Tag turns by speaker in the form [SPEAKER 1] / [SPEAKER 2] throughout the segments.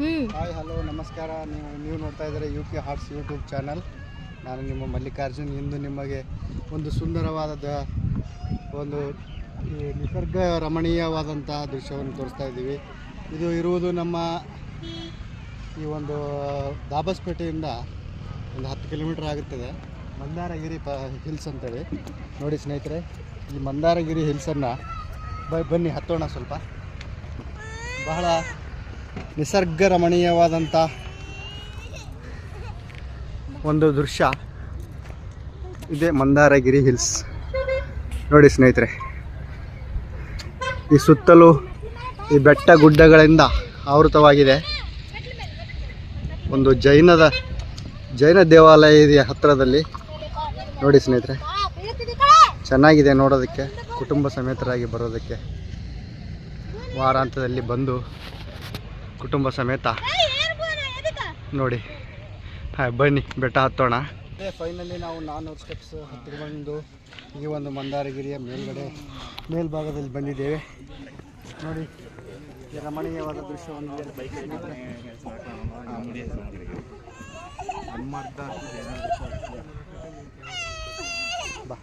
[SPEAKER 1] Hi hello ನಮಸ್ಕಾರ. ನೀವು ನೋಡ್ತಾ ಇದ್ದಾರೆ UP ಹಾರ್ಟ್ಸ್ ಯೂಟ್ಯೂಬ್ ಚಾನಲ್. ನಾನು ನಿಮ್ಮ ಮಲ್ಲಿಕಾರ್ಜುನ್. ಇಂದು ನಿಮಗೆ ಒಂದು ಸುಂದರವಾದ ಒಂದು ನಿಸರ್ಗ ರಮಣೀಯವಾದಂಥ ದೃಶ್ಯವನ್ನು ತೋರಿಸ್ತಾ ಇದ್ದೀವಿ. ಇದು ಇರುವುದು ನಮ್ಮ ಈ ಒಂದು ದಾಬಸ್ಪೇಟೆಯಿಂದ ಒಂದು 10 ಕಿಲೋಮೀಟರ್ ಆಗುತ್ತದೆ. ಮಂದಾರಗಿರಿ ಹಿಲ್ಸ್ ಅಂತೇಳಿ ನೋಡಿ ಸ್ನೇಹಿತರೆ. ಈ ಮಂದಾರಗಿರಿ ಹಿಲ್ಸನ್ನು ಬನ್ನಿ ಹತ್ತೋಣ. ಸ್ವಲ್ಪ ಬಹಳ ನಿಸರ್ಗ ರಮಣೀಯವಾದಂಥ ಒಂದು ದೃಶ್ಯ ಇದೆ ಮಂದಾರಗಿರಿ ಹಿಲ್ಸ್. ನೋಡಿ ಸ್ನೇಹಿತರೆ, ಈ ಸುತ್ತಲೂ ಈ ಬೆಟ್ಟ ಗುಡ್ಡಗಳಿಂದ ಆವೃತವಾಗಿದೆ. ಒಂದು ಜೈನ ದೇವಾಲಯ ಇದೆ ಹತ್ತಿರದಲ್ಲಿ. ನೋಡಿ ಸ್ನೇಹಿತರೆ, ಚೆನ್ನಾಗಿದೆ ನೋಡೋದಕ್ಕೆ. ಕುಟುಂಬ ಸಮೇತರಾಗಿ ಬರೋದಕ್ಕೆ ವಾರಾಂತದಲ್ಲಿ ಬಂದು ಕುಟುಂಬ ಸಮೇತ ನೋಡಿ. ಬನ್ನಿ ಬೆಟ್ಟ ಹತ್ತೋಣ. ಫೈನಲಿ ನಾವು 400 ಸ್ಟೆಪ್ಸ್ ಹತ್ತಿಕೊಂಡು ಈ ಒಂದು ಮಂದಾರಗಿರಿಯ ಮೇಲ್ಭಾಗದಲ್ಲಿ ಬಂದಿದ್ದೇವೆ. ನೋಡಿ ಈ ರಮಣೀಯವಾದ ದೃಶ್ಯವನ್ನು ಬಾ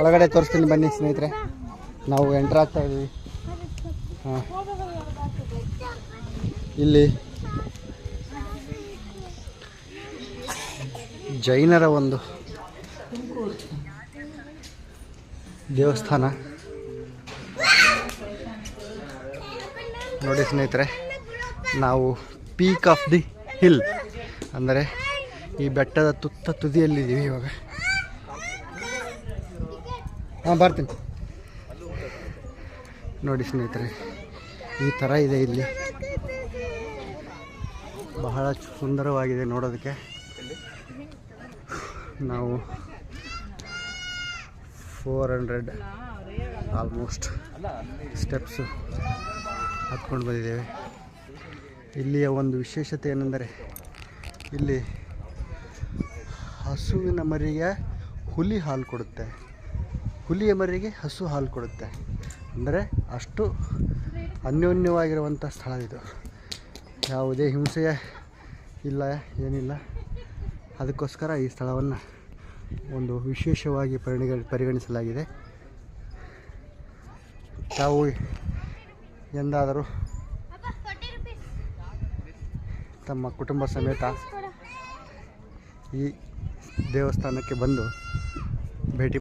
[SPEAKER 1] ಒಳಗಡೆ ತೋರಿಸ್ತೀನಿ ಬನ್ನಿ ಸ್ನೇಹಿತರೆ. ನಾವು ಎಂಟರ್ ಆಗ್ತಾ ಇದ್ದೀವಿ. ಇಲ್ಲಿ ಜೈನರ ಒಂದು ದೇವಸ್ಥಾನ ನೋಡಿ ಸ್ನೇಹಿತರೆ. ನಾವು ಪೀಕ್ ಆಫ್ ದಿ ಹಿಲ್ ಅಂದರೆ ಈ ಬೆಟ್ಟದ ತುದಿಯಲ್ಲಿದ್ದೀವಿ ಇವಾಗ. ಬರ್ತೀನಿ ನೋಡಿ ಸ್ನೇಹಿತರೆ. ಈ ಥರ ಇದೆ ಇಲ್ಲಿ. ಬಹಳ ಸುಂದರವಾಗಿದೆ ನೋಡೋದಕ್ಕೆ. ನಾವು 400 ಆಲ್ಮೋಸ್ಟ್ ಸ್ಟೆಪ್ಸು ಹತ್ಕೊಂಡು ಬಂದಿದ್ದೇವೆ. ಇಲ್ಲಿಯ ಒಂದು ವಿಶೇಷತೆ ಏನೆಂದರೆ, ಇಲ್ಲಿ ಹಸುವಿನ ಮರಿಗೆ ಹುಲಿ ಹಾಲು ಕೊಡುತ್ತೆ, ಹುಲಿಯ ಮರಿಗೆ ಹಸು ಹಾಲು ಕೊಡುತ್ತೆ. ಅಂದರೆ ಅಷ್ಟು ಅನ್ಯೋನ್ಯವಾಗಿರುವಂಥ ಸ್ಥಳ ಇದು. ಯಾವುದೇ ಹಿಂಸೆ ಇಲ್ಲ, ಏನಿಲ್ಲ. ಅದಕ್ಕೋಸ್ಕರ ಈ ಸ್ಥಳವನ್ನು ಒಂದು ವಿಶೇಷವಾಗಿ ಪರಿಗಣಿಸಲಾಗಿದೆ. ತಾವು ಎಂದಾದರೂ ತಮ್ಮ ಕುಟುಂಬ ಸಮೇತ ಈ ದೇವಸ್ಥಾನಕ್ಕೆ ಬಂದು ಭೇಟಿ